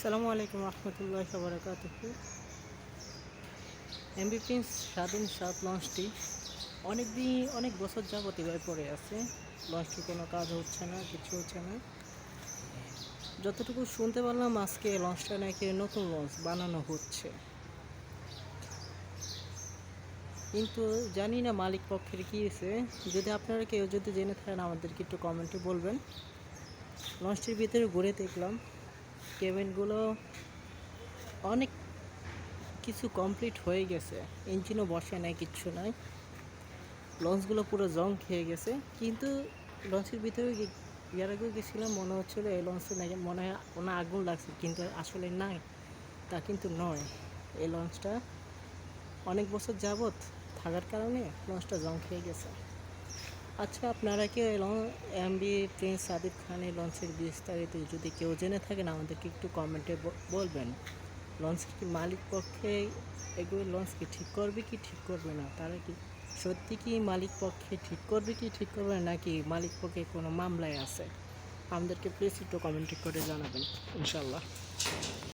আসসালামু আলাইকুম রহমতুল্লাহ বারাকাতুহু। এমবি প্রিন্স স্বাধীন সাত লঞ্চটি অনেক বছর যাবত এভাবে পড়ে আছে। লঞ্চটির কোনো কাজ হচ্ছে না, কিছু হচ্ছে না। যতটুকু শুনতে পারলাম আজকে লঞ্চটা নাকি নতুন লঞ্চ বানানো হচ্ছে, কিন্তু জানি না মালিক পক্ষের কী হয়েছে। যদি আপনারা কেউ জেনে থাকেন আমাদেরকে একটু কমেন্টে বলবেন। লঞ্চটির ভিতরে ঘুরে দেখলাম কেবিনগুলো অনেক কিছু কমপ্লিট হয়ে গেছে, ইঞ্জিনও বসে নাই, কিচ্ছু নাই। লঞ্চগুলো পুরো জং খেয়ে গেছে, কিন্তু লঞ্চের ভিতরে ইয়ার আগেও গেছিলাম, মনে হচ্ছিলো এই লঞ্চে নাকি মনে হয় কোনো আগুন লাগছে, কিন্তু আসলে নাই, তা কিন্তু নয়। এই লঞ্চটা অনেক বছর যাবত থাকার কারণে লঞ্চটা জং খেয়ে গেছে। আচ্ছা, আপনারা কি এমবি প্রিন্স সাদিক খানের লঞ্চের বিস্তারিত যদি কেউ জেনে থাকেন আমাদেরকে একটু কমেন্টে বলবেন। লঞ্চের কি মালিক পক্ষে এগুলো লঞ্চ কি ঠিক করবে কি ঠিক করবে না, তারা কি সত্যি কি মালিক পক্ষে ঠিক করবে কি ঠিক করবে না, নাকি মালিক পক্ষে কোনো মামলায় আছে? আমাদেরকে প্লিজ একটু কমেন্ট করে জানাবেন ইনশাল্লাহ।